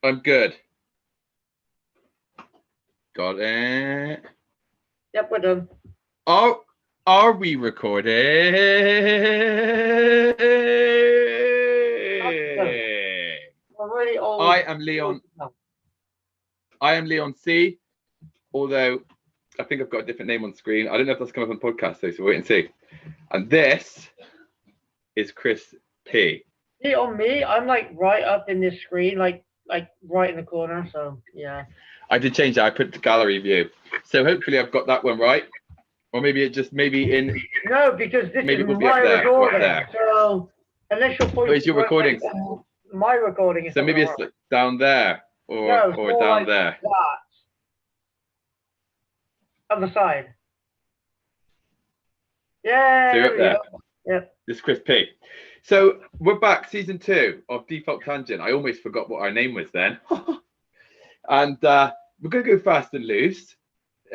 I'm good. Got it. Yep, we're done. Are we recording? We're really old. I am Leon C. Although I think I've got a different name on screen. I don't know if that's coming up on the podcast though, so we'll wait and see. And this is Chris P. See, on me, I'm like right up in this screen, like right in the corner. So yeah. I did change that. I put the gallery view. So hopefully I've got that one right. Or maybe it just in. No, because this maybe is we'll be my up there, recording. there. So unless you're pointing. Where's your recording? My recording is. So maybe it's like down there or down like there. That. Other side. Yeah. So you're up there. Yep. This is Chris P. So we're back, season 2 of Default Tangent. I almost forgot what our name was then. And we're going to go fast and loose.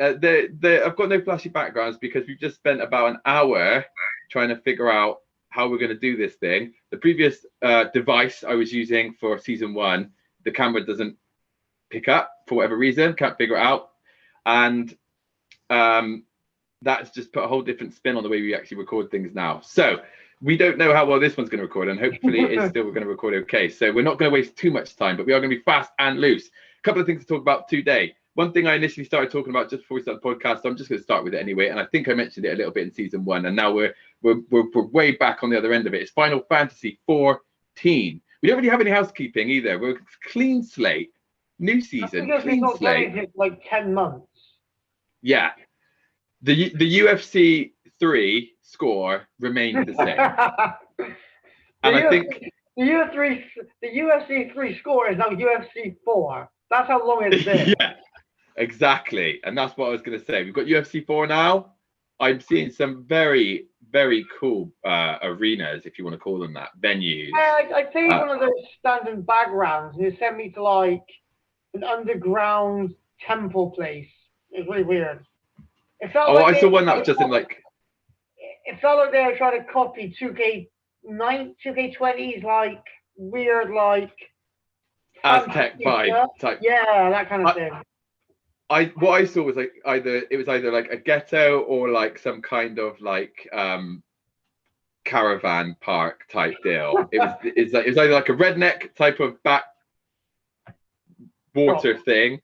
I've got no flashy backgrounds because we've just spent about an hour trying to figure out how we're going to do this thing. The previous device I was using for season 1, the camera doesn't pick up for whatever reason, can't figure it out. And that's just put a whole different spin on the way we actually record things now. So we don't know how well this one's going to record, and hopefully it's still going to record okay. So we're not going to waste too much time, but we are going to be fast and loose. A couple of things to talk about today. One thing I initially started talking about just before we start the podcast, so I'm just going to start with it anyway, and I think I mentioned it a little bit in season 1, and now we're way back on the other end of it. It's Final Fantasy 14. We don't really have any housekeeping either. We're a clean slate, new season, clean slate. Like 10 months. Yeah, the UFC 3 score remained the same, and I think the UFC 3 score is now UFC 4. That's how long it's been. Yeah. Exactly, and that's what I was going to say. We've got UFC 4 now. I'm seeing some very, very cool arenas, if you want to call them that, venues. Yeah, I played one of those standing backgrounds, and it sent me to like an underground temple place. It was really weird. It felt I saw one that was just in like. It felt like they were trying to copy 2K20's like weird like Aztec vibe type. Yeah, that kind of thing. What I saw was like either like a ghetto or like some kind of like caravan park type deal. It was either like a redneck type of back water thing,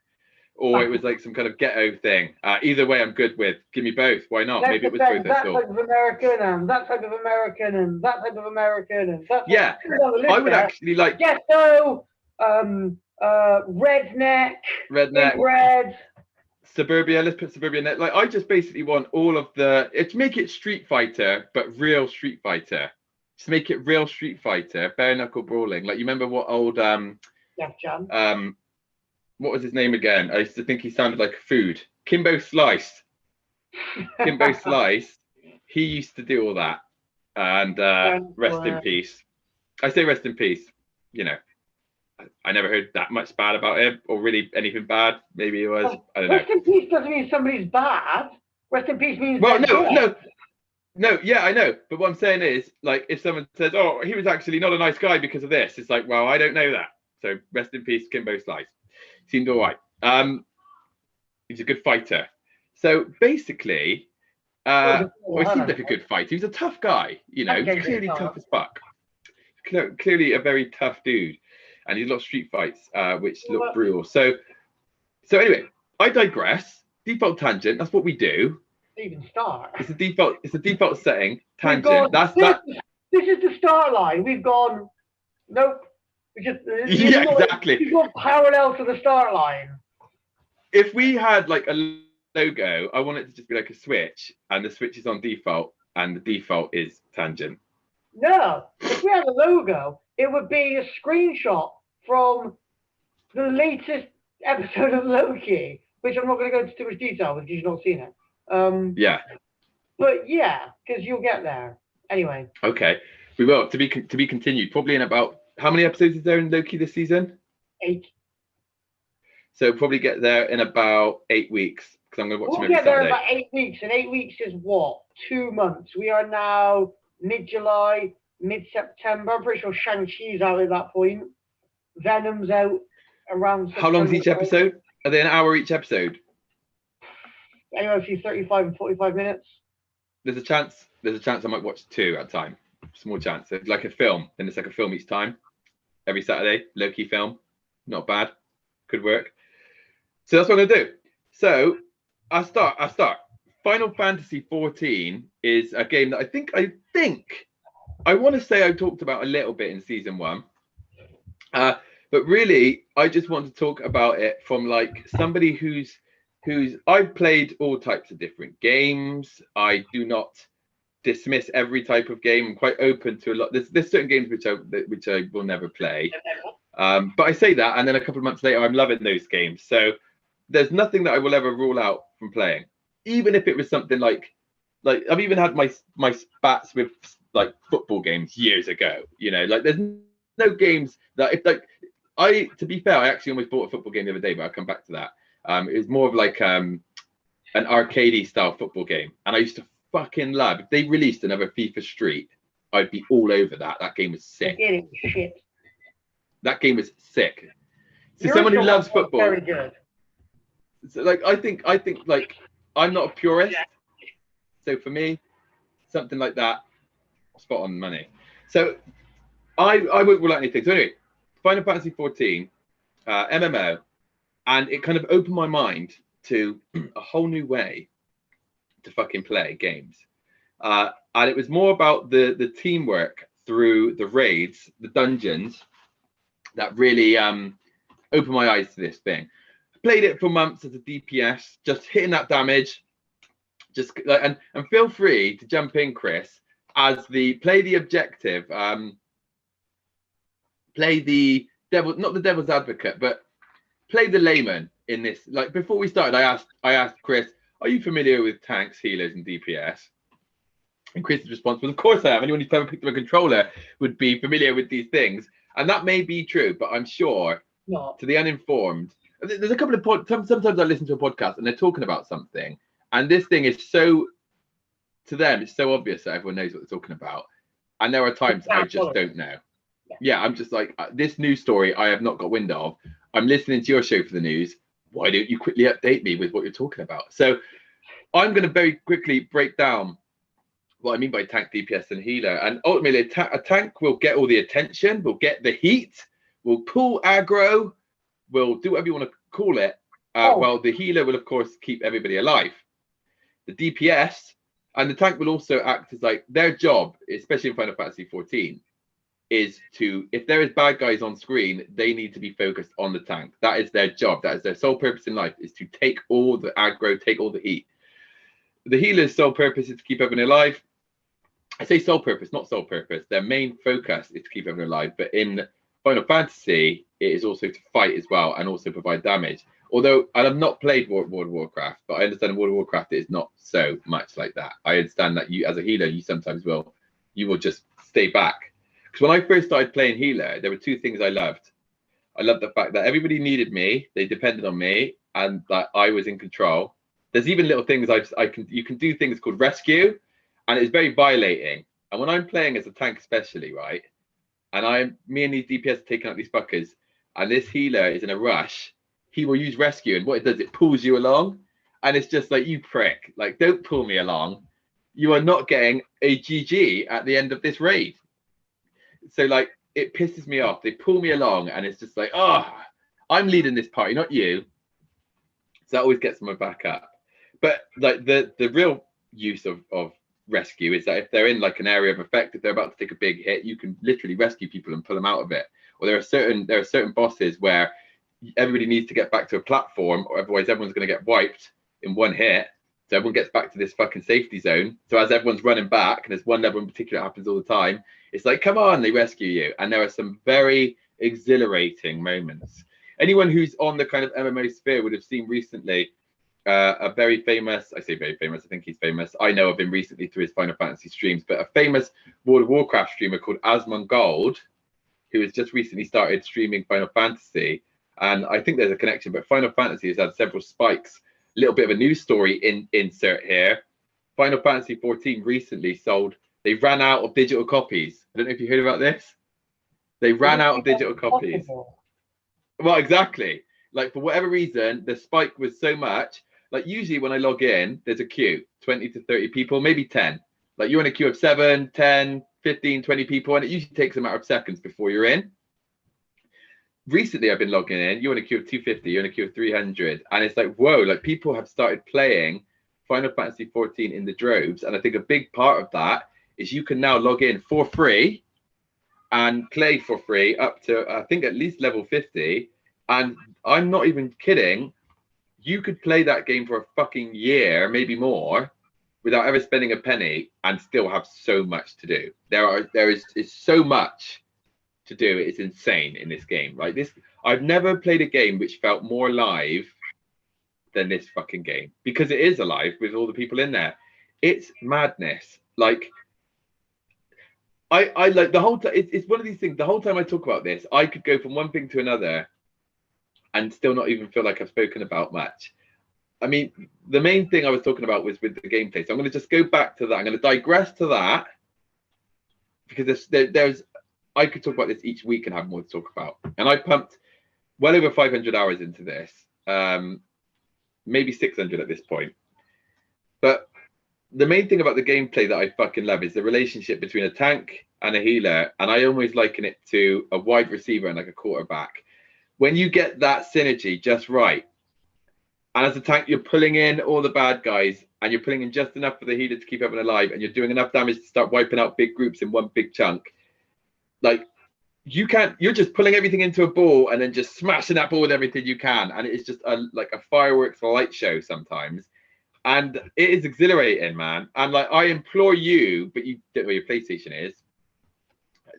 or it was like some kind of ghetto thing. Either way, I'm good with. Give me both. Why not? Maybe it was both. That type of American and that type of American and that type of American and that. Yeah, I would actually like ghetto, redneck, big red. Suburbia. Let's put Suburbia in there. Like I just basically want all of the. It's make it Street Fighter, but real Street Fighter. Just make it real Street Fighter, bare knuckle brawling. Like you remember what old what was his name again? I used to think he sounded like food. Kimbo Slice. Kimbo Slice. He used to do all that. And rest in peace. I say rest in peace. You know, I never heard that much bad about him, or really anything bad. Maybe it was. I don't know. Rest in peace doesn't mean somebody's bad. Rest in peace means. Well, no. Yeah, I know. But what I'm saying is, like, if someone says, "Oh, he was actually not a nice guy because of this," it's like, well, I don't know that. So rest in peace, Kimbo Slice. Seemed all right. He's a good fighter. So basically, he seemed like a good fighter. He was a tough guy. You know, he's clearly tough as fuck. Clearly a very tough dude. And he had a lot of street fights, which look brutal. So anyway, I digress. Default tangent. That's what we do. Even start. It's a default setting. Tangent. This is the start line. We've gone. Nope. Exactly. We've gone parallel to the start line. If we had like a logo, I want it to just be like a switch, and the switch is on default, and the default is tangent. No, if we had a logo, it would be a screenshot from the latest episode of Loki, which I'm not going to go into too much detail because you've not seen it. Yeah. But yeah, because you'll get there. Anyway. Okay, we will. To be continued. Probably in about, how many episodes is there in Loki this season? 8. So probably get there in about 8 weeks, because I'm going to watch them every Saturday. We'll get there in about 8 weeks, and 8 weeks is what? 2 months. We are now mid-July, mid-September. I'm pretty sure Shang-Chi's out at that point. Venom's out. around. How long's each episode? Are they an hour each episode? Anywhere between 35 and 45 minutes. There's a chance I might watch 2 at a time. Small chance. It's like a film, then it's like a film each time. Every Saturday, low-key film. Not bad. Could work. So that's what I'm gonna do. So I start. Final Fantasy 14 is a game that I think I want to say I talked about a little bit in season 1. But really, I just want to talk about it from like somebody who's I've played all types of different games. I do not dismiss every type of game. I'm quite open to a lot. There's certain games which I will never play. But I say that, and then a couple of months later, I'm loving those games. So there's nothing that I will ever rule out from playing, even if it was something like I've even had my spats with like football games years ago. You know, like there's no games that if like to be fair, I actually almost bought a football game the other day, but I'll come back to that. It was more of like an arcadey style football game, and I used to fucking love. If they released another FIFA Street, I'd be all over that. That game was sick. Shit. That game was sick. So someone who loves football, very good. So like I think like I'm not a purist, so for me, something like that, spot on money. So I won't rule out anything. So anyway, Final Fantasy 14, MMO, and it kind of opened my mind to a whole new way to fucking play games. And it was more about the teamwork through the raids, the dungeons, that really opened my eyes to this thing. I played it for months as a DPS, just hitting that damage. Just and feel free to jump in, Chris, as play the objective. Play the devil, not the devil's advocate, but play the layman in this. Like before we started, I asked Chris, "Are you familiar with tanks, healers, and DPS?" And Chris's response was, "Of course I am. Anyone who's ever picked up a controller would be familiar with these things." And that may be true, but I'm sure to the uninformed, there's a couple of sometimes I listen to a podcast and they're talking about something, and this thing is so, to them, it's so obvious that everyone knows what they're talking about, and there are times I just don't know. Yeah, I'm just like, this news story I have not got wind of. I'm listening to your show for the news. Why don't you quickly update me with what you're talking about? So I'm going to very quickly break down what I mean by tank, DPS, and healer. And ultimately, a tank will get all the attention, will get the heat, will pull aggro, will do whatever you want to call it, while the healer will, of course, keep everybody alive. The DPS and the tank will also act as like their job, especially in Final Fantasy 14, is to, if there is bad guys on screen, they need to be focused on the tank. That is their job. That is their sole purpose in life, is to take all the aggro, take all the heat. The healer's sole purpose is to keep everyone alive. I say sole purpose, not sole purpose. Their main focus is to keep everyone alive. But in Final Fantasy, it is also to fight as well and also provide damage. Although I have not played World of Warcraft, but I understand in World of Warcraft it is not so much like that. I understand that you, as a healer, you sometimes will just stay back. Because when I first started playing healer, there were 2 things I loved. I loved the fact that everybody needed me, they depended on me, and that I was in control. There's even little things you can do things called rescue, and it's very violating. And when I'm playing as a tank especially, right, and me and these DPS are taking out these fuckers, and this healer is in a rush, he will use rescue, and what it does, it pulls you along, and it's just like, you prick, like, don't pull me along. You are not getting a GG at the end of this raid. So like, it pisses me off. They pull me along, and it's just like, oh, I'm leading this party, not you. So that always gets my back up. But like the real use of rescue is that if they're in like an area of effect, if they're about to take a big hit, you can literally rescue people and pull them out of it. Or there are certain bosses where everybody needs to get back to a platform, or otherwise everyone's going to get wiped in one hit. So everyone gets back to this fucking safety zone. So as everyone's running back, and there's one level in particular that happens all the time, it's like, come on, they rescue you. And there are some very exhilarating moments. Anyone who's on the kind of MMO sphere would have seen recently a very famous, I say very famous, I think he's famous. I know of him recently through his Final Fantasy streams, but a famous World of Warcraft streamer called Asmongold, who has just recently started streaming Final Fantasy. And I think there's a connection, but Final Fantasy has had several spikes. A little bit of a news story insert here. Final Fantasy 14 recently sold, they ran out of digital copies. I don't know if you heard about this. They ran out of digital copies. Well, exactly. Like, for whatever reason, the spike was so much. Like, usually when I log in, there's a queue, 20 to 30 people, maybe 10. Like, you're in a queue of 7, 10, 15, 20 people, and it usually takes a matter of seconds before you're in. Recently, I've been logging in. You're in a queue of 250, you're in a queue of 300. And it's like, whoa, like, people have started playing Final Fantasy 14 in the droves. And I think a big part of that is you can now log in for free and play for free up to, I think, at least level 50. And I'm not even kidding. You could play that game for a fucking year, maybe more, without ever spending a penny and still have so much to do. There is so much to do. It's insane in this game. Like this, I've never played a game which felt more alive than this fucking game, because it is alive with all the people in there. It's madness. Like, I like the whole time. It's one of these things. The whole time I talk about this, I could go from one thing to another and still not even feel like I've spoken about much. I mean, the main thing I was talking about was with the gameplay. So I'm going to just go back to that. I'm going to digress to that, because there's I could talk about this each week and have more to talk about. And I pumped well over 500 hours into this, maybe 600 at this point. But the main thing about the gameplay that I fucking love is the relationship between a tank and a healer. And I always liken it to a wide receiver and like a quarterback. When you get that synergy just right, and as a tank, you're pulling in all the bad guys, and you're pulling in just enough for the healer to keep everyone alive, and you're doing enough damage to start wiping out big groups in one big chunk. Like, you're just pulling everything into a ball and then just smashing that ball with everything you can. And it's just like a fireworks light show sometimes. And it is exhilarating, man. And like, I implore you, but you don't know where your PlayStation is,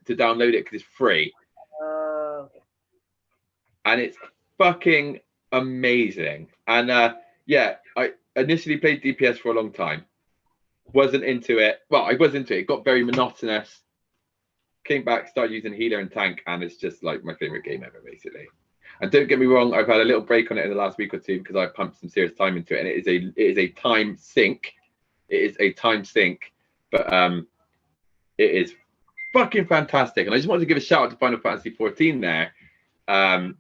to download it because it's free. And it's fucking amazing. And yeah, I initially played DPS for a long time. Wasn't into it. Well, I was into it. It got very monotonous. Came back, started using healer and tank, and it's just like my favorite game ever, basically. And don't get me wrong, I've had a little break on it in the last week or two because I pumped some serious time into it, and it is a time sink. It is a time sink, but it is fucking fantastic. And I just wanted to give a shout out to Final Fantasy 14 there, and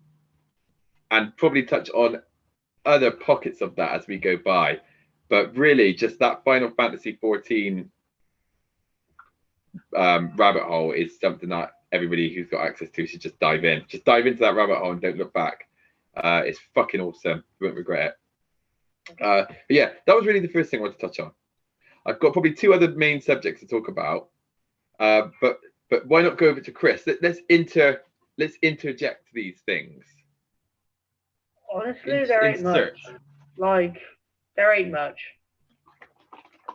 probably touch on other pockets of that as we go by. But really, just that Final Fantasy 14 rabbit hole is something that everybody who's got access to should just dive in. Just dive into that rabbit hole and don't look back. It's fucking awesome. You won't regret it. But yeah, that was really the first thing I wanted to touch on. I've got probably two other main subjects to talk about. But why not go over to Chris? Let's interject these things. Honestly, there ain't much. Like, there ain't much.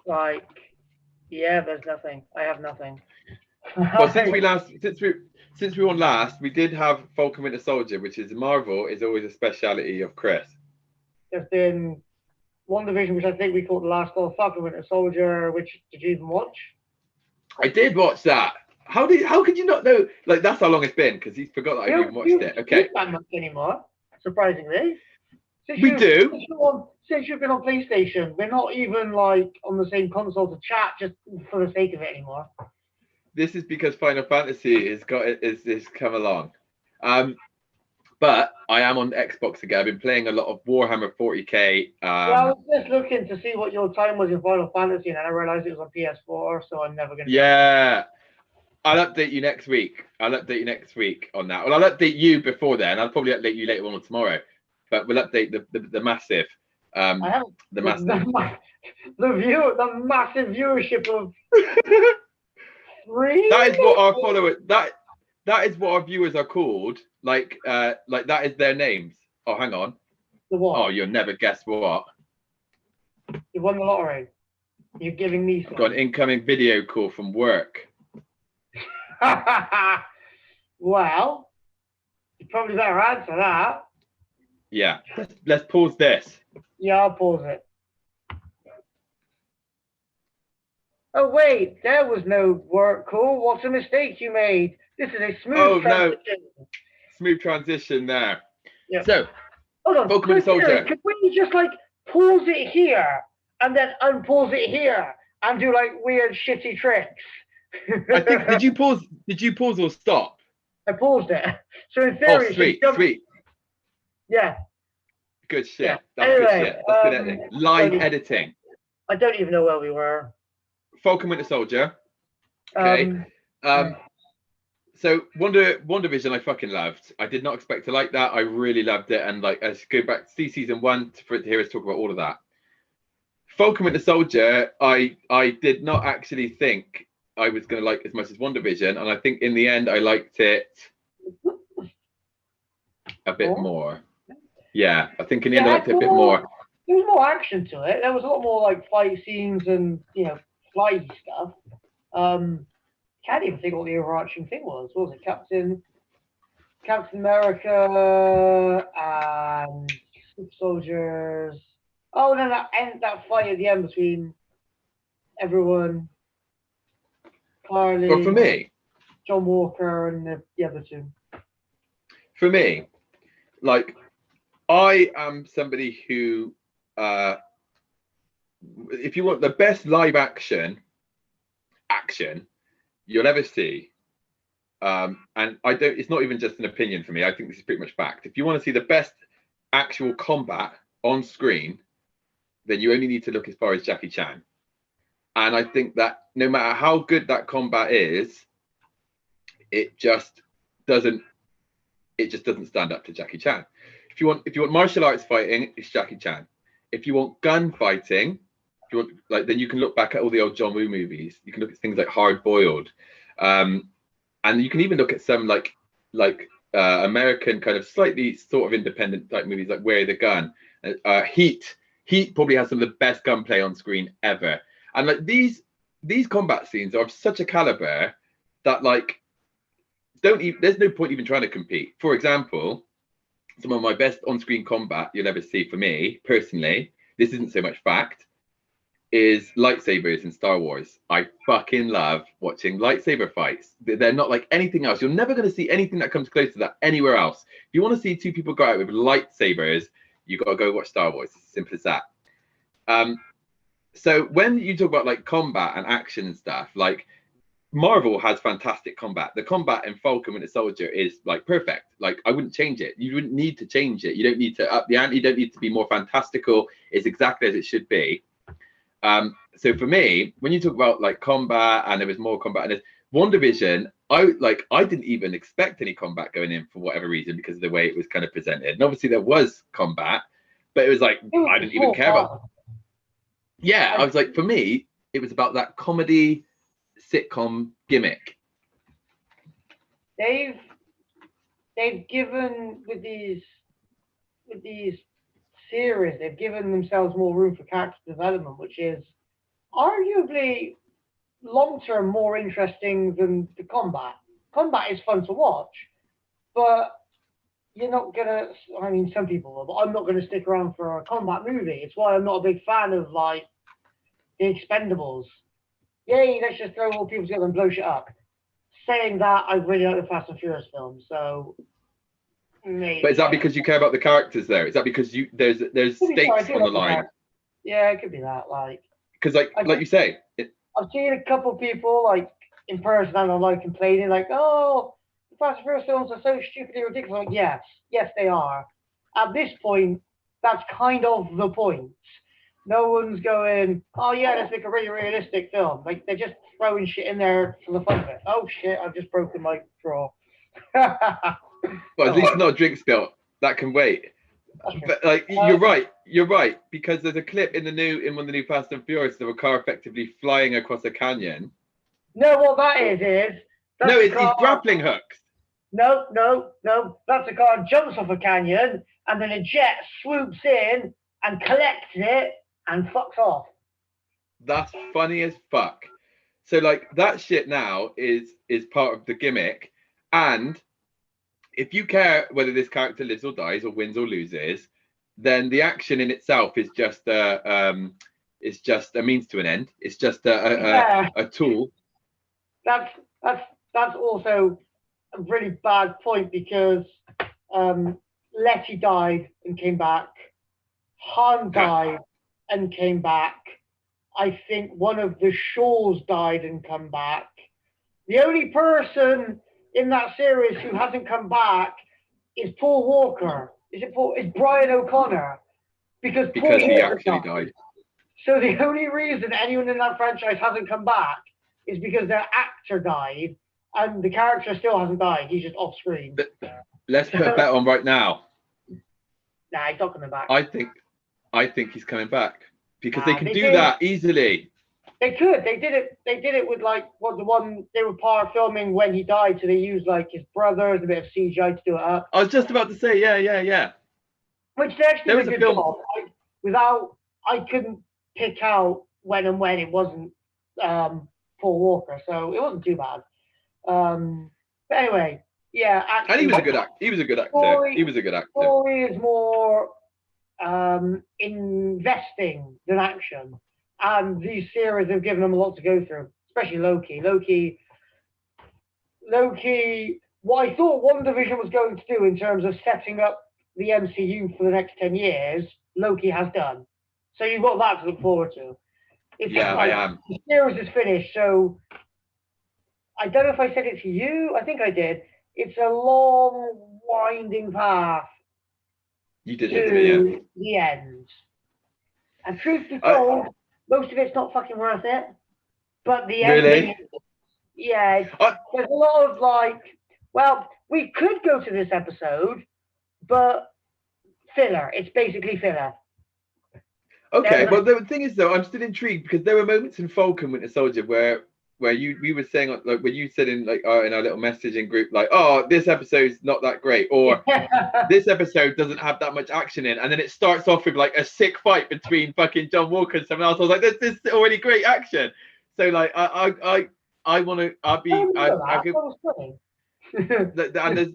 Like, yeah, there's nothing. I have nothing. Well, since we were on last, we did have Falcon Winter Soldier, which is Marvel, is always a speciality of Chris. There's been one division, which I think we called the last call, Falcon Winter Soldier. Which did you even watch? I did watch that. How could you not know? Like, that's how long it's been, because he's forgot that I even watched it. Okay. Not that much anymore, surprisingly. Since you've been on PlayStation, we're not even like on the same console to chat just for the sake of it anymore. This is because Final Fantasy has come along. But I am on Xbox again. I've been playing a lot of Warhammer 40k. Well, I was just looking to see what your time was in Final Fantasy, and I realized it was on PS4, so I'm never going to... Yeah. I'll update you next week. on that. Well, I'll update you before then. I'll probably update you later on or tomorrow. But we'll update the massive... the massive viewership of... That is what our followers... That is what our viewers are called. Like that is their names. Oh, hang on. The what? Oh, you'll never guess what. You won the lottery. You're giving me some. I've got an incoming video call from work. Well, you probably better answer that. Yeah. Let's pause this. Yeah, I'll pause it. Oh, wait. There was no work call. What's a mistake you made? This is a smooth transition. No. Smooth transition there. Yeah. So, hold on. Pokemon Soldier. Could we just like pause it here and then unpause it here and do like weird shitty tricks? I think did you pause or stop? I paused it. So in theory, sweet. Yeah. Good shit. Yeah. That's good Anyway, shit. That's good editing. Live editing. I don't even know where we were. Falcon Winter Soldier. Okay. So WandaVision I fucking loved. I did not expect to like that. I really loved it. And like, let's go back to see season 1 to hear us talk about all of that. Falcon Winter Soldier, I did not actually think I was going to like as much as WandaVision. And I think in the end, I liked it a bit more. Yeah, I think in the end, I liked it a bit more. There was more action to it. There was a lot more like fight scenes and, flighty stuff. Can't even think what the overarching thing was. What was it? Captain America and Super Soldiers. Oh no, that fight at the end between everyone, Carly, But for me, John Walker, and the other two. For me, like, I am somebody who, if you want the best live action you'll ever see, and it's not even just an opinion for me. I think this is pretty much fact. If you want to see the best actual combat on screen, then you only need to look as far as Jackie Chan. And I think that no matter how good that combat is, it just doesn't stand up to Jackie Chan. If you want martial arts fighting, it's Jackie Chan. If you want gun fighting, then you can look back at all the old John Woo movies. You can look at things like Hard Boiled, and you can even look at some like American kind of slightly sort of independent type movies like Where the Gun, Heat. Heat probably has some of the best gunplay on screen ever. And like these combat scenes are of such a caliber that like there's no point even trying to compete. For example, some of my best on-screen combat you'll ever see for me personally, this isn't so much fact, is lightsabers in Star Wars. I fucking love watching lightsaber fights. They're not like anything else. You're never going to see anything that comes close to that anywhere else. If you want to see two people go out with lightsabers, you got to go watch Star Wars. It's as simple as that. So when you talk about like combat and action and stuff, like Marvel has fantastic combat. The combat in Falcon Winter Soldier is like perfect. Like I wouldn't change it. You wouldn't need to change it. You don't need to up the ante. You don't need to be more fantastical. It's exactly as it should be. So for me, when you talk about like combat and there was more combat in this WandaVision, I didn't even expect any combat going in for whatever reason because of the way it was kind of presented. And obviously there was combat, but it was like I didn't even care about. Yeah, I was like, for me, it was about that comedy sitcom gimmick. They've given with these series, they've given themselves more room for character development, which is arguably long-term more interesting than the combat. Combat is fun to watch, but you're not gonna, I mean, some people will, but I'm not gonna stick around for a combat movie. It's why I'm not a big fan of like the Expendables. Yay, let's just throw all people together and blow shit up. Saying that, I really like the Fast and Furious films, so maybe. But is that because you care about the characters there? Is that because there's stakes on the line? Yeah, it could be that. Like, because like you say, I've seen a couple of people like in person and online complaining, like, "Oh, the Fast and Furious films are so stupidly ridiculous." Like, yes, they are. At this point, that's kind of the point. No one's going, "Oh yeah, let's make a really realistic film." Like they're just throwing shit in there for the fun of it. Oh shit, I've just broken my straw. Well, at least not a drink spill. That can wait. But like you're right, because there's a clip in one of the new Fast and Furious of a car effectively flying across a canyon. No, what that is it's grappling hooks. No, that's a car jumps off a canyon and then a jet swoops in and collects it and fucks off. That's funny as fuck. So like that shit now is part of the gimmick, and if you care whether this character lives or dies or wins or loses, then the action in itself is just a means to an end. It's just a tool. That's also a really bad point because Letty died and came back. Han died and came back. I think one of the Shaws died and come back. The only person in that series who hasn't come back is Paul Walker. It's Brian O'Connor because he actually died. So the only reason anyone in that franchise hasn't come back is because their actor died, and the character still hasn't died. He's just off screen. Let's put a bet on right now. Nah, he's not coming back. I think he's coming back because they can do that easily. They could. They did it with like the one they were part of filming when he died. So they used like his brothers, a bit of CGI to do it up. I was just about to say, yeah. Which they actually did a good job. I couldn't pick out when it wasn't Paul Walker, so it wasn't too bad. But anyway, yeah. Actually, and he was a good actor. He was a good actor. Story is more investing than action, and these series have given them a lot to go through, especially Loki. What I thought WandaVision was going to do in terms of setting up the MCU for the next 10 years, Loki has done. So you've got that to look forward to. I am. The series is finished, so I don't know if I said it to you. I think I did. It's a long, winding path you did it to me, yeah. The end. And truth be told, most of it's not fucking worth it. But the ending, there's a lot of like, well, we could go to this episode, but filler. It's basically filler. Okay, well, the thing is, though, I'm still intrigued because there were moments in Falcon Winter Soldier where we were saying, like, when you said in our little messaging group, like, oh, this episode's not that great, or this episode doesn't have that much action in, and then it starts off with like a sick fight between fucking John Walker and someone else. I was like, this is already great action. So like, I want to, I'll be, I could. And there's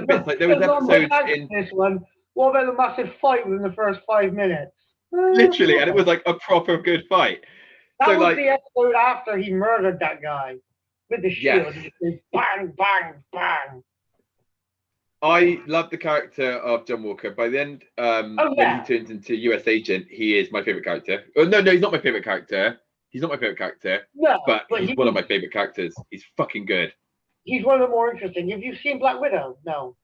bits like there was episodes in this one. What about the massive fight within the first 5 minutes? Literally, and it was like a proper good fight. That was the episode after he murdered that guy with the shield. Yes. Bang, bang, bang. I love the character of John Walker. By the end, when he turns into US Agent, he is my favorite character. Oh, no, he's not my favorite character. He's not my favorite character. No, but he's one of my favorite characters. He's fucking good. He's one of the more interesting. Have you seen Black Widow? No.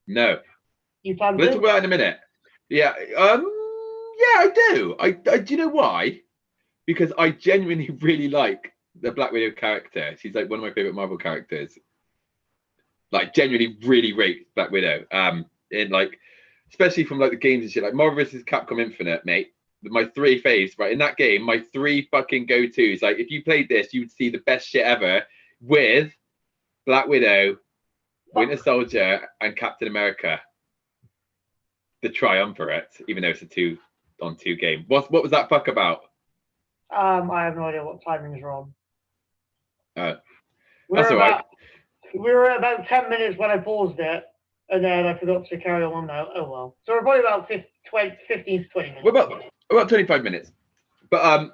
No. You found Let's talk about it in a minute. Yeah. Yeah, I do. I do you know why? Because I genuinely really like the Black Widow character. She's like one of my favorite Marvel characters. Like genuinely really rate Black Widow. In like, especially from like the games and shit, like Marvel vs. Capcom Infinite, mate. My 3 faves, right? In that game, my 3 fucking go-tos. Like if you played this, you would see the best shit ever with Black Widow, Winter Soldier, and Captain America. The triumvirate, even though it's a 2-on-2 game. What was that fuck about? I have no idea what timings are on. That's all right. We were at about 10 minutes when I paused it, and then I forgot to carry on now. Oh well. So we're probably about 15 to 20 minutes. We're about 25 minutes. But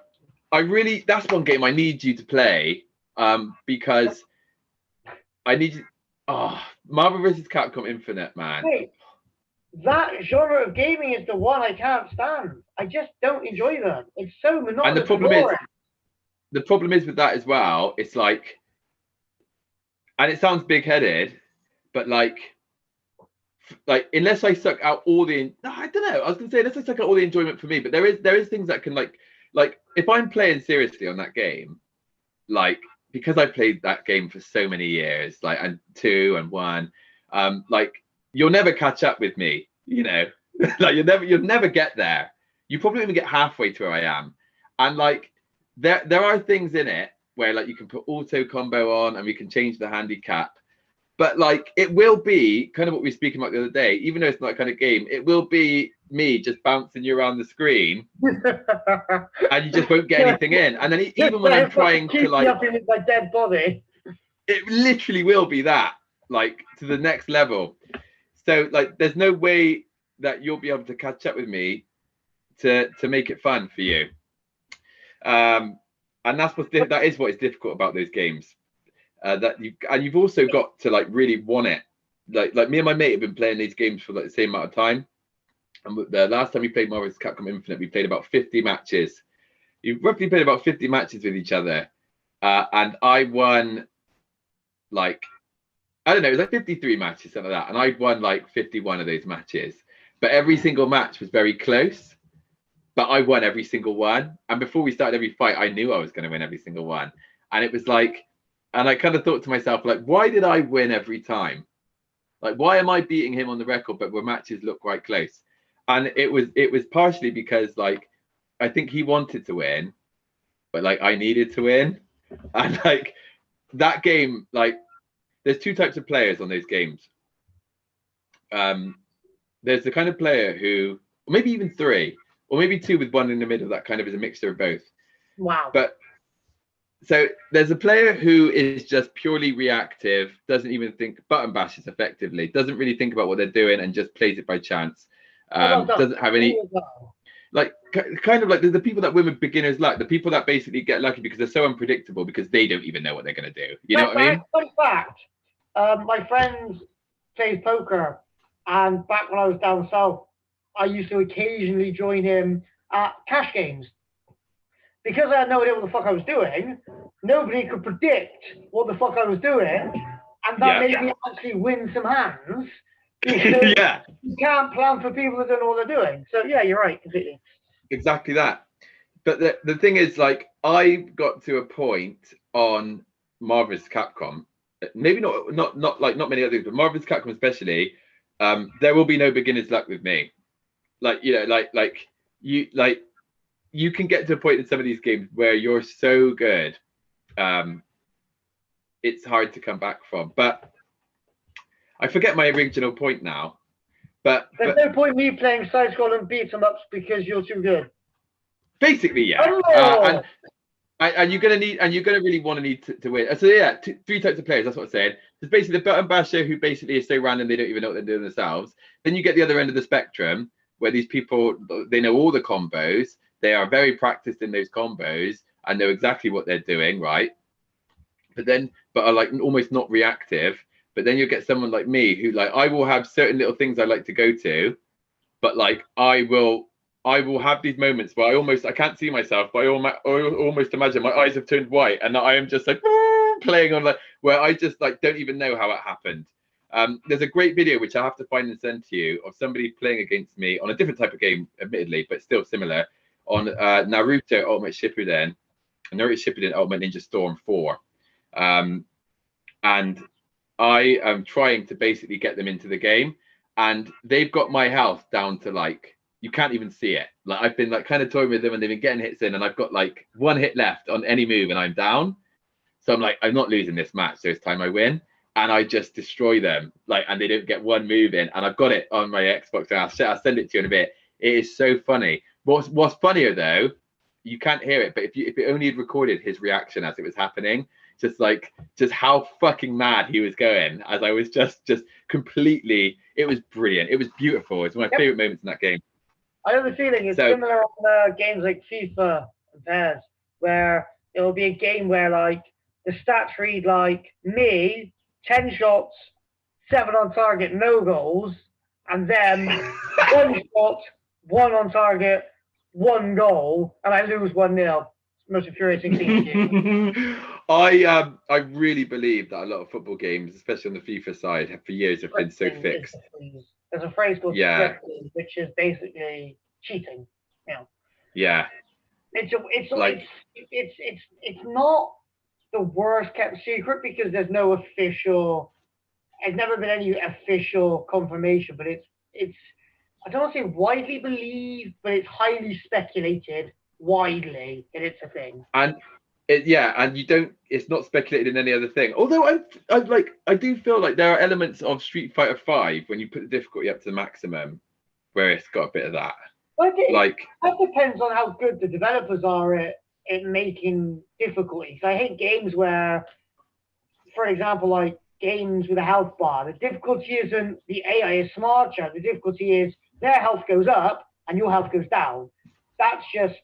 that's one game I need you to play because I need you. Marvel vs. Capcom Infinite, man. Wait, that genre of gaming is the one I can't stand. I just don't enjoy them. It's so monotonous. And the problem is with that as well. It's like, and it sounds big-headed, but like unless I suck out all the, I don't know. I was gonna say unless I suck out all the enjoyment for me, but there is things that can like if I'm playing seriously on that game, like because I played that game for so many years, like and 2 and 1, like you'll never catch up with me, you know. Like you'll never get there. You probably won't even get halfway to where I am. And like there are things in it where like you can put auto combo on and we can change the handicap. But like it will be kind of what we were speaking about the other day, even though it's not that kind of game, it will be me just bouncing you around the screen and you just won't get anything in. And then even when I'm trying to like with my dead body, it literally will be that, like to the next level. So like there's no way that you'll be able to catch up with me to make it fun for you. And that is what is difficult about those games. You've also got to like really want it. Like me and my mate have been playing these games for like the same amount of time. And the last time we played Marvel vs. Capcom Infinite, we played about 50 matches. You roughly played about 50 matches with each other. And I won like, I don't know, it was like 53 matches, something like that. And I won like 51 of those matches. but every single match was very close. But I won every single one. And before we started every fight, I knew I was going to win every single one. And it was like, and I kind of thought to myself, like, why did I win every time? Like, why am I beating him on the record, but where matches look quite close? And it was partially because, like, I think he wanted to win, but like I needed to win. And like that game, like, there's two types of players on those games. There's the kind of player who, or maybe even three, or maybe two with one in the middle that kind of is a mixture of both. Wow. But so there's a player who is just purely reactive, doesn't even think, button bashes effectively, doesn't really think about what they're doing and just plays it by chance. Doesn't have any, like, kind of like the people that win with beginner's luck, the people that basically get lucky because they're so unpredictable because they don't even know what they're going to do. You know what I mean? Fun fact, my friend plays poker, and back when I was down south, I used to occasionally join him at cash games. Because I had no idea what the fuck I was doing, nobody could predict what the fuck I was doing, and that made me actually win some hands. Because you can't plan for people that don't know what they're doing. So yeah, you're right, completely. Exactly that. But the thing is, like, I got to a point on Marvel's Capcom, maybe not many others, but Marvel's Capcom especially. There will be no beginner's luck with me. Like, you know, you can get to a point in some of these games where you're so good, it's hard to come back from. But I forget my original point now. But there's no point me playing side-scrolling beat 'em ups because you're too good. Basically, yeah. And you're gonna really want to need to win. So yeah, three types of players. That's what I'm saying. There's basically the button basher who basically is so random they don't even know what they're doing themselves. Then you get the other end of the spectrum where these people, they know all the combos. They are very practiced in those combos and know exactly what they're doing, right? But are like almost not reactive. But then you'll get someone like me who, like, I will have certain little things I like to go to, but like I will have these moments where I can't see myself, but I almost imagine my eyes have turned white and I am just like playing on, like, where I just like don't even know how it happened. There's a great video which I have to find and send to you of somebody playing against me on a different type of game, admittedly, but still similar, on Naruto Ultimate Shippuden Ultimate Ninja Storm 4. And I am trying to basically get them into the game, and they've got my health down to, like, you can't even see it. Like, I've been like kind of toying with them and they've been getting hits in, and I've got like one hit left on any move and I'm down. So I'm like, I'm not losing this match, so it's time I win. And I just destroy them, like, and they don't get one move in. And I've got it on my Xbox, and I'll send it to you in a bit. It is so funny. What's funnier though, you can't hear it, but if it only had recorded his reaction as it was happening, just how fucking mad he was going as I was just completely. It was brilliant. It was beautiful. It's one of my favorite moments in that game. I have a feeling it's similar on games like FIFA and PES, where it will be a game where, like, the stats read like me, 10 shots, 7 on target, no goals, and then 1 shot, 1 on target, 1 goal, and I lose 1-0. Most infuriating thing. I really believe that a lot of football games, especially on the FIFA side, have for years have been so fixed. There's a phrase called scripting, which is basically cheating. Yeah. It's not the worst kept secret because there's no official. There's never been any official confirmation, but it's I don't want to say widely believed, but it's highly speculated widely that it's a thing. And it's not speculated in any other thing. Although I do feel like there are elements of Street Fighter 5 when you put the difficulty up to the maximum, where it's got a bit of that. Well, that depends on how good the developers are at making difficulties. I hate games where, for example, like games with a health bar, the difficulty isn't the AI is smarter. The difficulty is their health goes up and your health goes down. That's shit.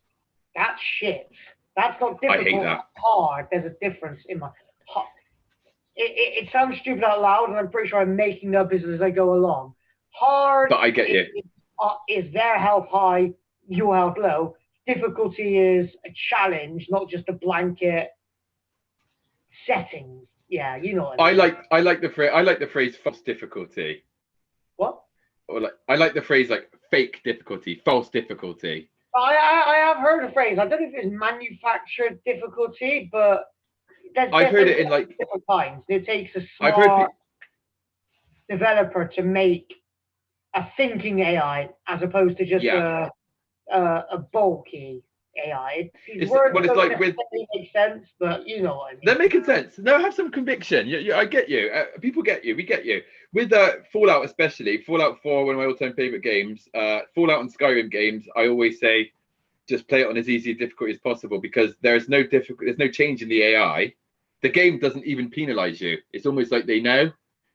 That's not difficult. I hate that. It's hard. There's a difference in my. It sounds stupid out loud, and I'm pretty sure I'm making up as I go along. Hard. But I get you. Is their health high, your health low? Difficulty is a challenge, not just a blanket settings. Yeah, you know what I mean. I like the phrase false difficulty. What? or like I like the phrase like fake difficulty, false difficulty. I have heard the phrase. I don't know if it's manufactured difficulty, but I've heard it in like different kinds. It takes a I've heard smart developer to make a thinking AI as opposed to just a bulky AI. These words it's don't like with make sense, but you know what I mean. they're making sense. No, have some conviction. I get you. People get you. We get you. With Fallout, especially Fallout 4, one of my all-time favorite games. Fallout and Skyrim games. I always say, just play it on as easy difficulty as possible because there's no change in the AI. The game doesn't even penalize you. It's almost like they know.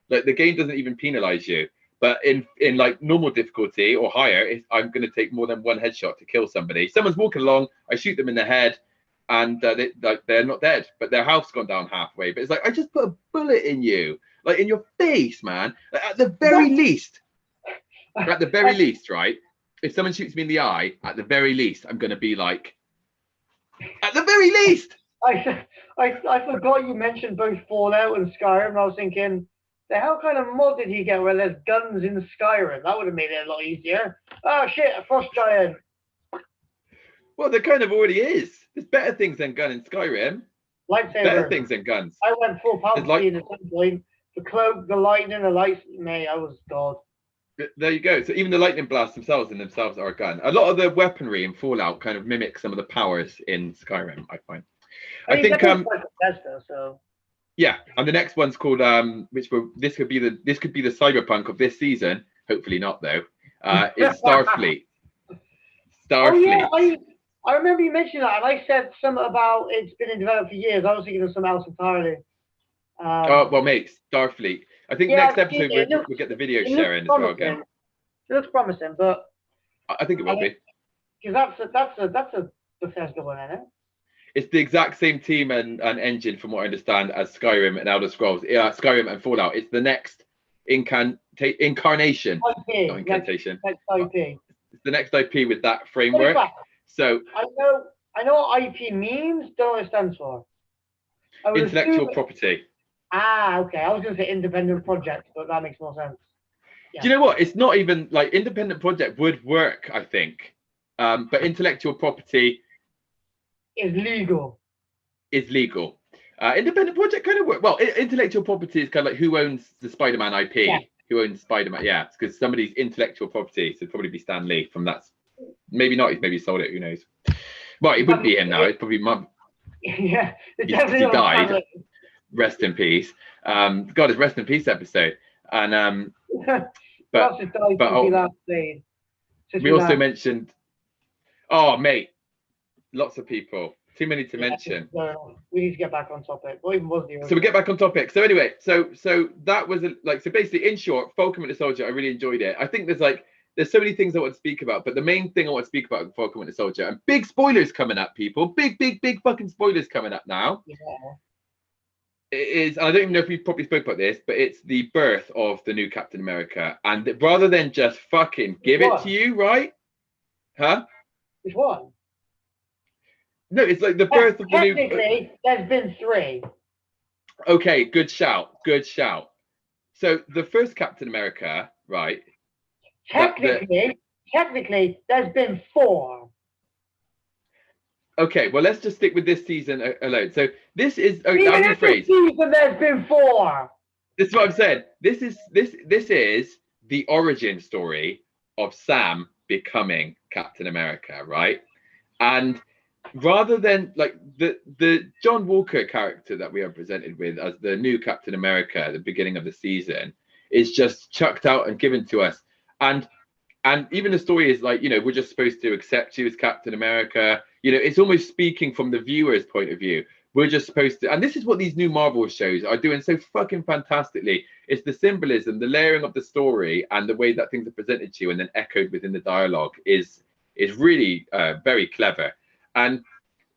Like the game doesn't even penalize you. But in like normal difficulty or higher, I'm going to take more than one headshot to kill somebody. Someone's walking along, I shoot them in the head, and they're not dead, but their health's gone down halfway. But it's like I just put a bullet in you, like in your face, man. Like, at the very least, right? If someone shoots me in the eye, at the very least, I'm going to be like, at the very least. I forgot you mentioned both Fallout and Skyrim. And I was thinking, the hell kind of mod did he get where there's guns in Skyrim? That would have made it a lot easier. Oh shit, a frost giant. Well, there kind of already is. There's better things than gun in Skyrim. Lightsabers. Better things than guns. I went full Palpatine at some point. The cloak, the lightning, the lights. Mate, I was God. There you go. So even the lightning blasts themselves are a gun. A lot of the weaponry in Fallout kind of mimics some of the powers in Skyrim, I find. I think so. Yeah, and the next one's called this could be the cyberpunk of this season. Hopefully not though. It's Starfleet. Oh yeah, I remember you mentioning that, and I said something about it's been in development for years. I was thinking of something else entirely. Oh well, mate, Starfleet. I think next episode we'll get the video sharing as well again. It looks promising, but I think it will be. Because that's a Bethesda one, isn't it? It's the exact same team and engine, from what I understand, as Skyrim and Elder Scrolls. Yeah, Skyrim and Fallout. It's the next incarnation, not incantation. Next IP. It's the next IP with that framework. So I know what IP means. Don't know what it stands for. Intellectual property. Ah, okay. I was going to say independent project, but that makes more sense. Yeah. Do you know what? It's not even like independent project would work, I think. But intellectual property is legal. Independent project kind of work. Well, intellectual property is kind of like who owns the Spider-Man IP. Yeah. Who owns Spider-Man? Yeah, it's because somebody's intellectual property. So it'd probably be Stan Lee from that. Maybe not. He's maybe sold it. Who knows? Well, it wouldn't be him now. It's probably Mum. Yeah, he died. Rest in peace. God, it's rest in peace episode. And but we also mentioned. Oh, mate, lots of people. Too many to mention. No, we need to get back on topic. What even was the So we get back on topic. So anyway, so that was so basically, in short, Falcon Winter Soldier. I really enjoyed it. I think there's so many things I want to speak about, but the main thing I want to speak about is Falcon Winter Soldier, and big spoilers coming up, people. Big fucking spoilers coming up now. Yeah. It is, and I don't even know if we probably spoke about this, but it's the birth of the new Captain America, and rather than just fucking give it to you, right? Huh? Which one? No, it's like the birth of the new. Technically, there's been 3. Okay, good shout. So the first Captain America, right? Technically, there's been 4. Okay, well, let's just stick with this season alone. So this is. Even if this season, there's been 4. This is what I'm saying. This is the origin story of Sam becoming Captain America, right? And rather than like the John Walker character that we are presented with as the new Captain America at the beginning of the season is just chucked out and given to us, and even the story is like, we're just supposed to accept you as Captain America. It's almost speaking from the viewer's point of view. We're just supposed to, and this is what these new Marvel shows are doing so fucking fantastically. It's the symbolism, the layering of the story, and the way that things are presented to you and then echoed within the dialogue is really very clever. And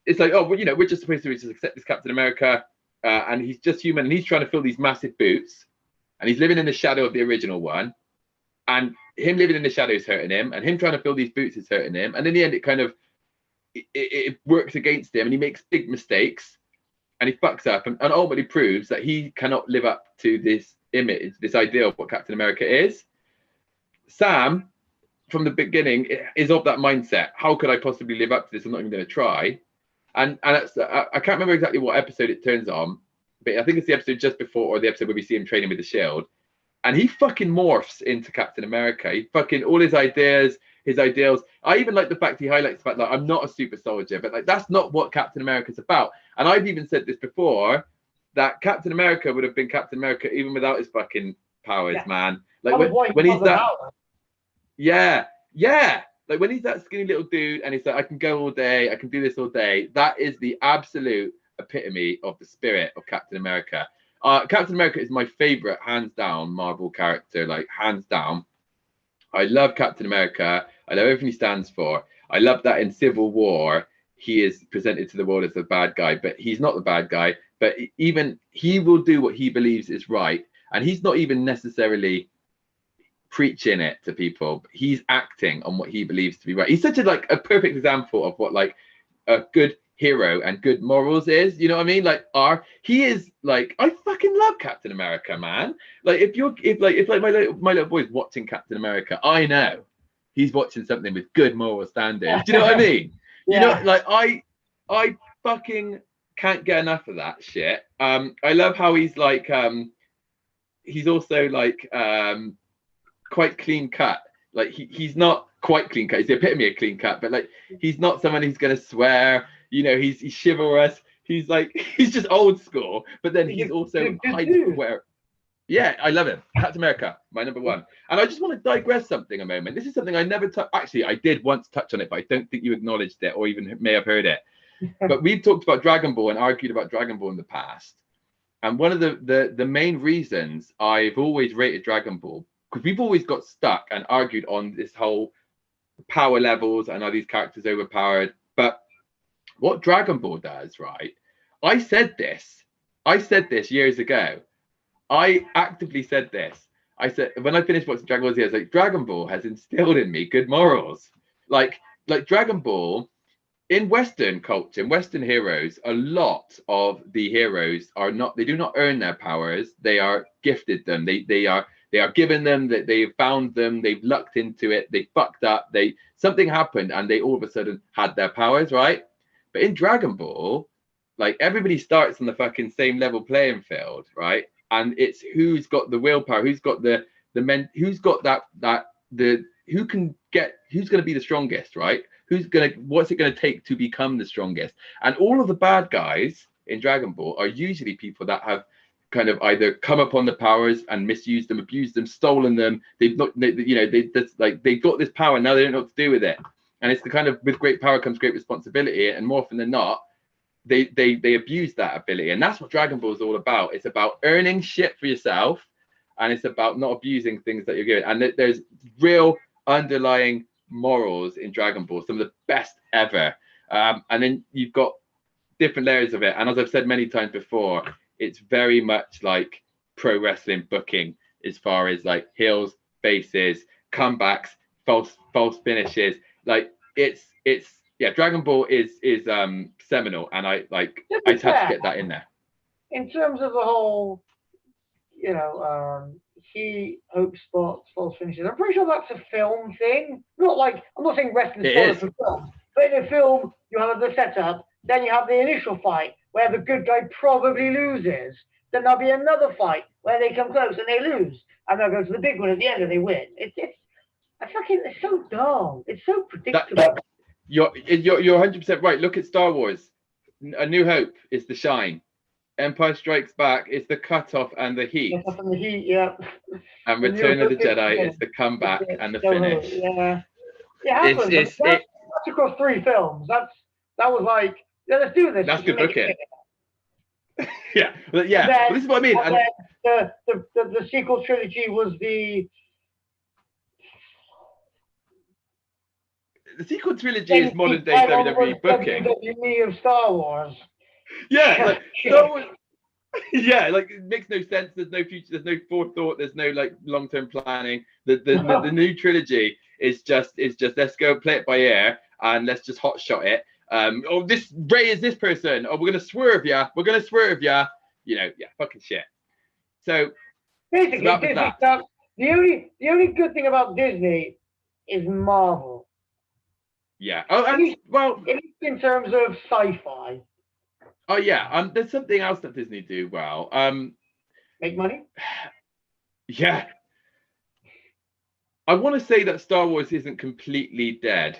it's like, we're just supposed to just accept this Captain America, and he's just human, and he's trying to fill these massive boots, and he's living in the shadow of the original one, and him living in the shadow is hurting him, and him trying to fill these boots is hurting him, and in the end, it kind of it works against him, and he makes big mistakes, and he fucks up, and ultimately proves that he cannot live up to this image, this idea of what Captain America is. Sam, from the beginning, is of that mindset. How could I possibly live up to this? I'm not even going to try. And it's, I can't remember exactly what episode it turns on, but I think it's the episode just before, or the episode where we see him training with the shield. And he fucking morphs into Captain America. He fucking, all his ideas, his ideals. I even like the fact he highlights the fact, like, I'm not a super soldier, but like, that's not what Captain America's about. And I've even said this before, that Captain America would have been Captain America even without his fucking powers, man. Like when he's that, yeah. Like when he's that skinny little dude and he's like, I can go all day, I can do this all day. That is the absolute epitome of the spirit of Captain America. Captain America is my favorite, hands down, Marvel character, like hands down. I love Captain America. I love everything he stands for. I love that in Civil War, he is presented to the world as the bad guy, but he's not the bad guy. But even he will do what he believes is right. And he's not even necessarily preaching it to people. He's acting on what he believes to be right. He's such a perfect example of what like a good hero and good morals is. You know what I mean? Like he is like, I fucking love Captain America, man. Like if my little boy's watching Captain America, I know he's watching something with good moral standards. Do you know what I mean? You know, like I fucking can't get enough of that shit. I love how he's like he's also like quite clean cut. Like he's not quite clean cut. He's the epitome of clean cut, but like he's not someone who's gonna swear. You know, he's chivalrous. He's like he's just old school, but then he's also hyper aware. Yeah, I love him. Captain America, my number one. And I just want to digress something a moment. This is something I never actually I did once touch on it, but I don't think you acknowledged it or even may have heard it. But we've talked about Dragon Ball and argued about Dragon Ball in the past. And one of the main reasons I've always rated Dragon Ball, because we've always got stuck and argued on this whole power levels and are these characters overpowered. But what Dragon Ball does, right? I said this years ago. I actively said this. I said, when I finished watching Dragon Ball Z, I was like, Dragon Ball has instilled in me good morals. Like Dragon Ball, in Western culture, in Western heroes, a lot of the heroes they do not earn their powers. They are gifted them. They are given them, that they've found them, they've lucked into it, they fucked up, something happened and they all of a sudden had their powers, right? But in Dragon Ball, like everybody starts on the fucking same level playing field, right? And it's who's got the willpower, who's got who's going to be the strongest, right? What's it going to take to become the strongest? And all of the bad guys in Dragon Ball are usually people that have kind of either come upon the powers and misused them, abused them, stolen them. They've got this power, now they don't know what to do with it. And it's the kind of, with great power comes great responsibility, and more often than not, they abuse that ability. And that's what Dragon Ball is all about. It's about earning shit for yourself, and it's about not abusing things that you're given. And there's real underlying morals in Dragon Ball, some of the best ever. And then you've got different layers of it. And as I've said many times before, it's very much like pro wrestling booking, as far as like heels, faces, comebacks, false finishes. Like it's Dragon Ball is seminal, and I just had to get that in there. In terms of the whole, he hope spots, false finishes, I'm pretty sure that's a film thing. I'm not saying wrestling is a film, but in a film you have the setup, then you have the initial fight where the good guy probably loses. Then there'll be another fight where they come close and they lose, and they'll go to the big one at the end and they win. It's so dull. It's so predictable. You're 100% right. Look at Star Wars. A New Hope is the shine. Empire Strikes Back is the cutoff and the heat. Yeah. And Return of the Jedi is the comeback and the finish. Yeah. It happens. That's across 3 films. That was like, let's do this. That's good booking. Yeah. Well, this is what I mean. And the sequel trilogy was the sequel trilogy is modern day WWE booking. WWE of Star Wars. Yeah, like Star Wars. Yeah, like it makes no sense. There's no future. There's no forethought. There's no like long-term planning. The new trilogy is just let's go play it by ear and let's just hot shot it. This Rey is this person. We're gonna swerve ya. We're gonna swerve ya. Fucking shit. So basically, The only good thing about Disney is Marvel. Yeah. Oh, and well, at least in terms of sci-fi. Oh yeah. There's something else that Disney do well. Make money. Yeah. I want to say that Star Wars isn't completely dead.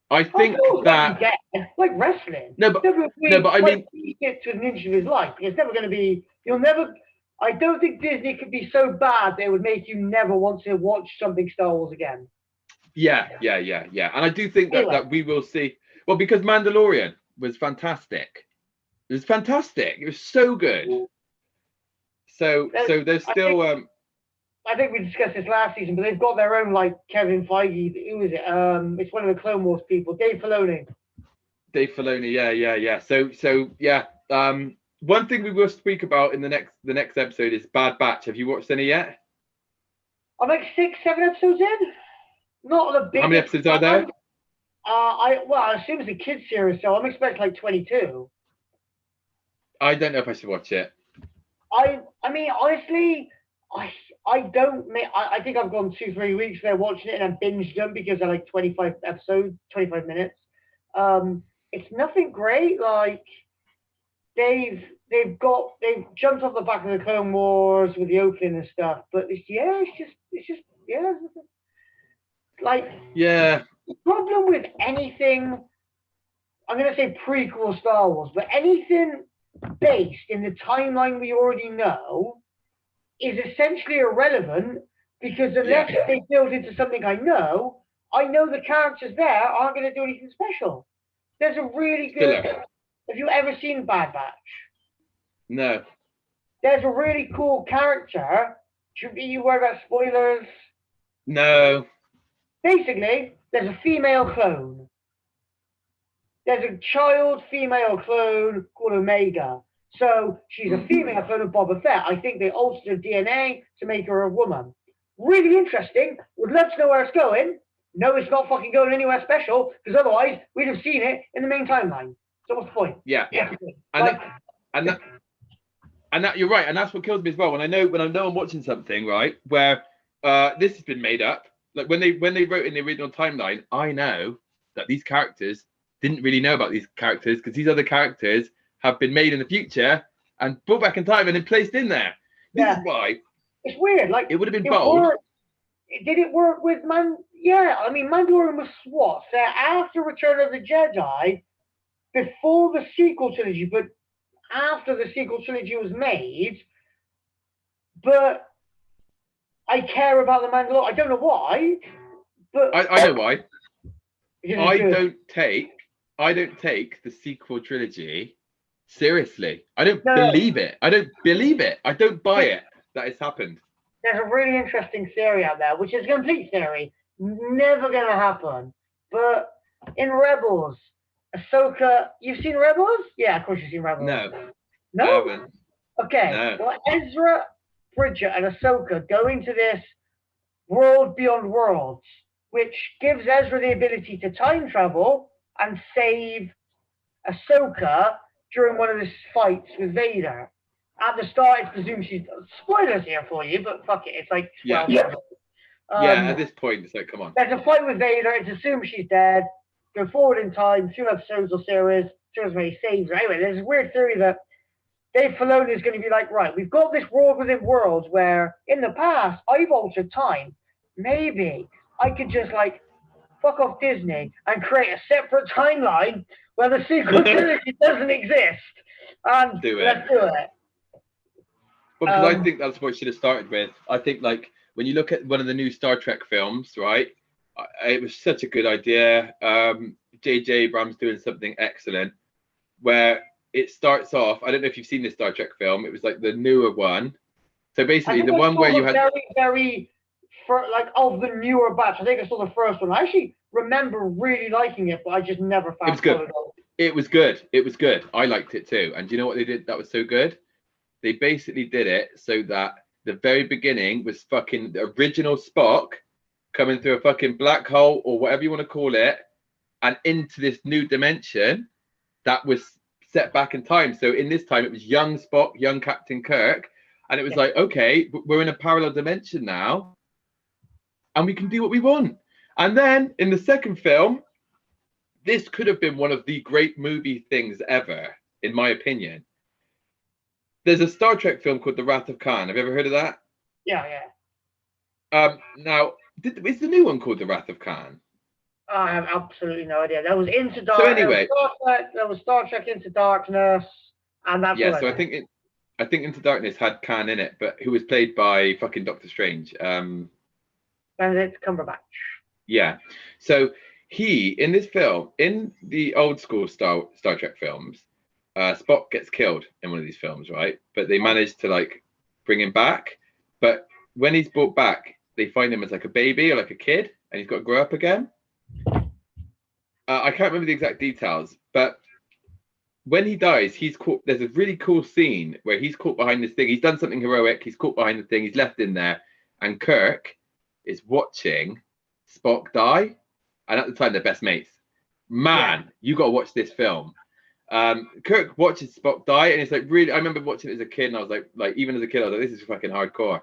I think that like wrestling. No, but I mean, it to an inch of his life. It's never going to be. You'll never. I don't think Disney could be so bad that it would make you never want to watch something Star Wars again. Yeah. And I do think that we will see. Well, because Mandalorian was fantastic. It was fantastic. It was so good. So there's still. I think we discussed this last season, but they've got their own, like, Kevin Feige. Who is it? It's one of the Clone Wars people, Dave Filoni. Yeah. So yeah. One thing we will speak about in the next episode is Bad Batch. Have you watched any yet? I'm like 6-7 episodes in. Not the big. How many episodes are there? I assume it's a kids series, so I'm expecting like 22. I don't know if I should watch it. I mean, honestly, I don't. I think I've gone 2-3 weeks there watching it and I binged them because they're like 25 episodes, 25 minutes. It's nothing great. Like they've jumped off the back of the Clone Wars with the opening and stuff, but it's just like yeah. The problem with anything, I'm gonna say prequel Star Wars, but anything based in the timeline we already know is essentially irrelevant because unless they build into something I know the characters there aren't going to do anything special. There's a really good. Have you ever seen Bad Batch? No. There's a really cool character. Should you worry about spoilers? No. Basically, there's a female clone. There's a child female clone called Omega. So she's a female clone of Boba Fett. I think they altered her DNA to make her a woman. Really interesting. Would love to know where it's going. No, it's not fucking going anywhere special, because otherwise we'd have seen it in the main timeline. So what's the point? Yeah. And that you're right, and that's what kills me as well. When I know I'm watching something, right, where this has been made up. Like when they wrote in the original timeline, I know that these characters didn't really know about these characters because these other characters have been made in the future and brought back in time and then placed in there. This is why. It's weird. Like it would have been bold. Did it work with Yeah, I mean, Mandalorian was what? So after Return of the Jedi, before the sequel trilogy, but after the sequel trilogy was made. But I care about the Mandalorian. I don't know why, but I know why. I don't take the sequel trilogy seriously. I don't believe it. I don't buy it that it's happened. There's a really interesting theory out there, which is a complete theory. Never going to happen. But in Rebels, Ahsoka... You've seen Rebels? Yeah, of course you've seen Rebels. No? I haven't. Okay. No. Well, Ezra, Bridger, and Ahsoka go into this world beyond worlds, which gives Ezra the ability to time travel and save Ahsoka during one of the fights with Vader. At the start, it's presumed she's... Spoilers here for you, but fuck it. It's like 12 years. At this point, it's like, come on. There's a fight with Vader. It's assumed she's dead. Go forward in time, 2 episodes or series. Shows where he saves her. Anyway, there's a weird theory that Dave Filoni is going to be like, right, we've got this world within worlds where in the past, I've altered time. Maybe I could just, like, fuck off Disney and create a separate timeline where the sequel trilogy doesn't exist. And let's do it. Well, because I think that's what it should have started with. I think, like, when you look at one of the new Star Trek films, right, it was such a good idea. J.J. Abrams doing something excellent, where it starts off. I don't know if you've seen this Star Trek film. It was like the newer one. So basically, the one where you had of the newer batch. I think I saw the first one. I actually remember really liking it, but I just never found it was good. It was good. I liked it too. And do you know what they did that was so good? They basically did it so that the very beginning was fucking the original Spock coming through a fucking black hole or whatever you want to call it, and into this new dimension that was set back in time. So in this time, it was young Spock, young Captain Kirk, And it was like, okay, we're in a parallel dimension now, and we can do what we want. And then in the second film, this could have been one of the great movie things ever, in my opinion. There's a Star Trek film called The Wrath of Khan. Have you ever heard of that? Yeah, yeah. Now, is the new one called The Wrath of Khan? I have absolutely no idea. There was Into Dark. So anyway, there was Star Trek Into Darkness, and that's yeah. So I think Into Darkness had Khan in it, but who was played by fucking Doctor Strange. Benedict Cumberbatch. Yeah. So he in this film, in the old school Star Trek films, Spock gets killed in one of these films, right? But they managed to like bring him back. But when he's brought back, they find him as like a baby or like a kid, and he's got to grow up again. I can't remember the exact details, but when he dies, he's caught. There's a really cool scene where he's caught behind this thing. He's done something heroic. He's caught behind the thing. He's left in there, and Kirk is watching Spock die. And at the time, they're best mates. Man, you got to watch this film. Kirk watches Spock die, and it's like really. I remember watching it as a kid, and I was like even as a kid, I was like, this is fucking hardcore.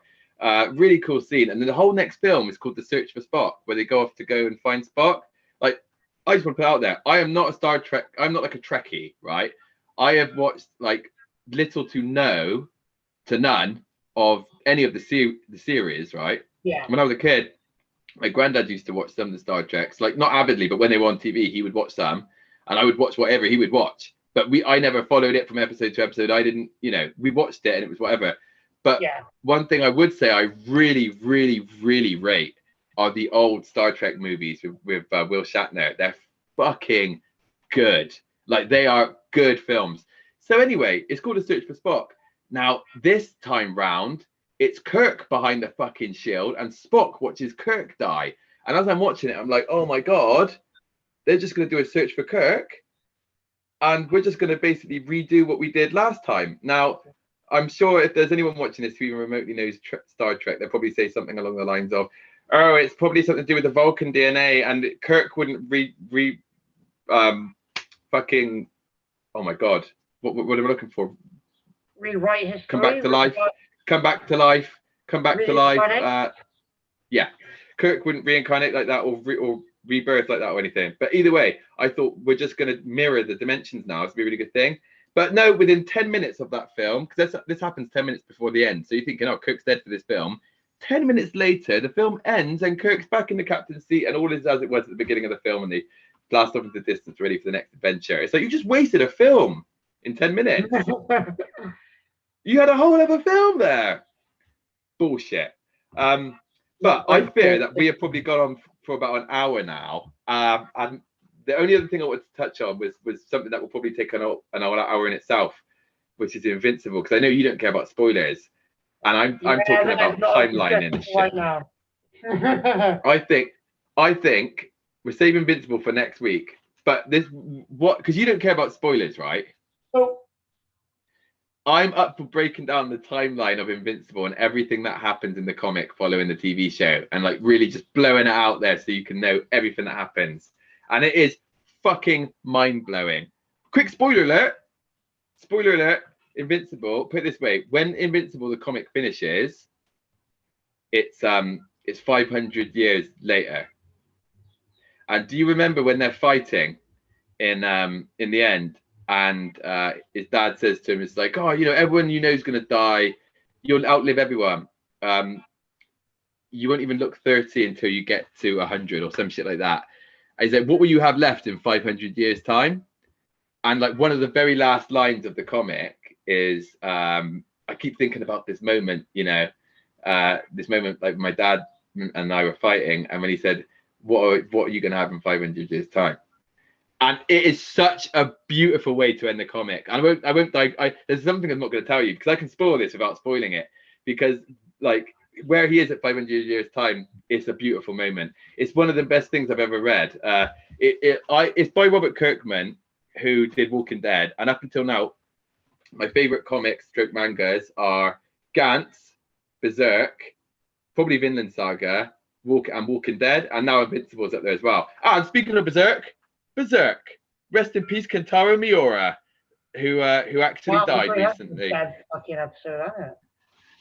Really cool scene. And then the whole next film is called The Search for Spock, where they go off to go and find Spock. Like, I just want to put out there, I am not a Star Trek. I'm not like a Trekkie, right? I have watched like little to none of any of the series, right? Yeah. When I was a kid, my granddad used to watch some of the Star Treks, like not avidly, but when they were on TV, he would watch some, and I would watch whatever he would watch. But I never followed it from episode to episode. I didn't, we watched it and it was whatever. But one thing I would say I really, really, really rate are the old Star Trek movies with Will Shatner. They're fucking good. Like, they are good films. So anyway, it's called A Search for Spock. Now, this time round, it's Kirk behind the fucking shield, and Spock watches Kirk die. And as I'm watching it, I'm like, oh my God, they're just going to do a search for Kirk. And we're just going to basically redo what we did last time. Now, I'm sure if there's anyone watching this who even remotely knows Star Trek, they'll probably say something along the lines of, oh, it's probably something to do with the Vulcan DNA, and Kirk wouldn't fucking, oh my God, what am I looking for? Rewrite history. Come back to life. Yeah, Kirk wouldn't reincarnate like that or rebirth like that or anything. But either way, I thought we're just going to mirror the dimensions now. It's a really good thing. But no, within 10 minutes of that film, because this happens 10 minutes before the end. So you're thinking, oh, Kirk's dead for this film. 10 minutes later, the film ends and Kirk's back in the captain's seat and all is as it was at the beginning of the film, and they blast off into the distance ready for the next adventure. It's like you just wasted a film in 10 minutes. You had a whole other film there. Bullshit. But I fear that we have probably gone on for about an hour now. And the only other thing I wanted to touch on was something that will probably take an hour in itself, which is Invincible, because I know you don't care about spoilers. And I'm talking about timelining and shit. Right now. I think we're saving Invincible for next week. But because you don't care about spoilers, right? So I'm up for breaking down the timeline of Invincible and everything that happens in the comic following the TV show, and like really just blowing it out there so you can know everything that happens. And it is fucking mind-blowing. Quick spoiler alert. Spoiler alert. Invincible, put it this way, when Invincible the comic finishes, it's 500 years later. And do you remember when they're fighting in the end, and his dad says to him, it's like, oh, everyone you know is going to die, you'll outlive everyone, you won't even look 30 until you get to 100 or some shit like that. And he's like, what will you have left in 500 years time? And like one of the very last lines of the comic is, I keep thinking about this moment, this moment, like my dad and I were fighting, and when he said, what are you going to have in 500 years time? And it is such a beautiful way to end the comic. And I won't there's something I'm not going to tell you, because I can spoil this without spoiling it, because like where he is at 500 years time, it's a beautiful moment. It's one of the best things I've ever read. It's by Robert Kirkman, who did Walking Dead, and up until now, my favorite comics stroke mangas are Gantz, Berserk, probably Vinland Saga, Walking Dead, and now Invincible's up there as well. And speaking of Berserk, rest in peace, Kentaro Miura, who actually died recently. Fucking episode, isn't it?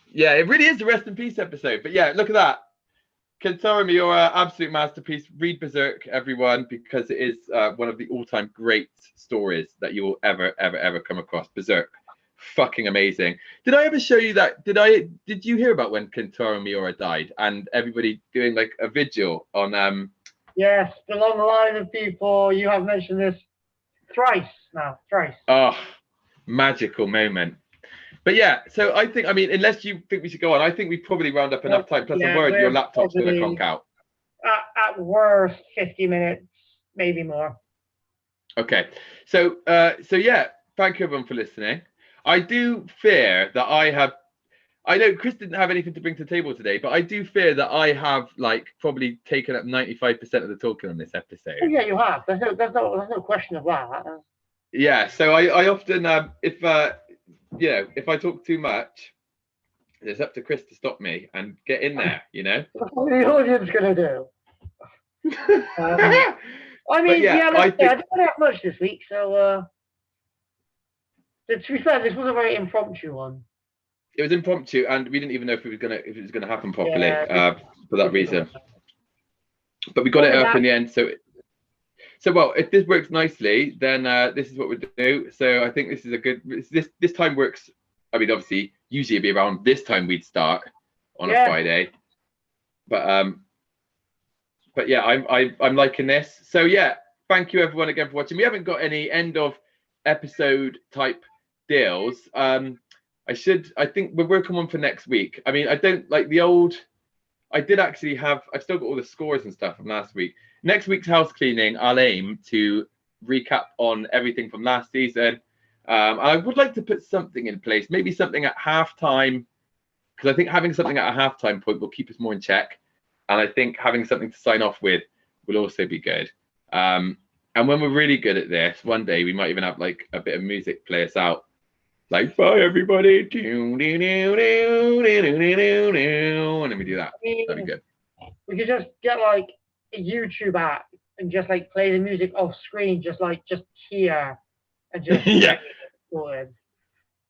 Yeah, it really is a rest in peace episode. But yeah, look at that. Kentaro Miura, absolute masterpiece. Read Berserk, everyone, because it is one of the all-time great stories that you will ever come across. Berserk, fucking amazing. Did I ever show you that? Did you hear about when Kentaro Miura died and everybody doing like a vigil on? Yes, the long line of people. You have mentioned this thrice now. Thrice. Oh, magical moment. But yeah, so I think, I mean, unless you think we should go on, I think we probably round up enough time. Plus, Yeah, a word, your we're laptop's going to probably conk out. At worst, 50 minutes, maybe more. Okay, so yeah, thank you everyone for listening. I do fear that I know Chris didn't have anything to bring to the table today, but I do fear that I have like probably taken up 95% of the talking on this episode. Oh yeah, you have. There's no question of that. Yeah, so I often if if I talk too much, it's up to Chris to stop me and get in there, you know. What are the audience gonna do? I mean, yeah, I didn't have much this week, so to be fair, this was a very impromptu one. It was impromptu, and we didn't even know if it was gonna happen properly for that reason. But we got it up in the end. So well, if this works nicely, then this is what we do. So I think this is a good. This time works. I mean, obviously, usually it'd be around this time we'd start on a Friday, but yeah, I'm liking this. So yeah, thank you everyone again for watching. We haven't got any end of episode type deals. I think we're working on for next week. I mean, I don't like the old. I've still got all the scores and stuff from last week. Next week's house cleaning, I'll aim to recap on everything from last season. I would like to put something in place, maybe something at halftime, because I think having something at a halftime point will keep us more in check. And I think having something to sign off with will also be good. And when we're really good at this, one day we might even have like a bit of music play us out. Like, bye everybody. And then we do that. That'd be good. We could just get like a YouTube app and just like play the music off screen, just here and just yeah. Forward.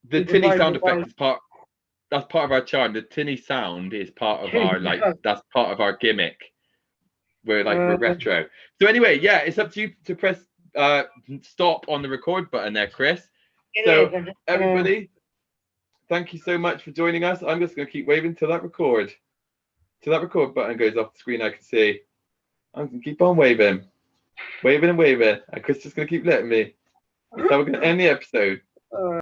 The tinny sound effect is part of our charm. The tinny sound is part of our that's part of our gimmick. We're retro. So anyway, yeah, it's up to you to press stop on the record button there, Chris. Everybody, thank you so much for joining us. I'm just going to keep waving till that record button goes off the screen. I can see. I'm going to keep on waving, and Chris is just going to keep letting me. That's how we're going to end the episode.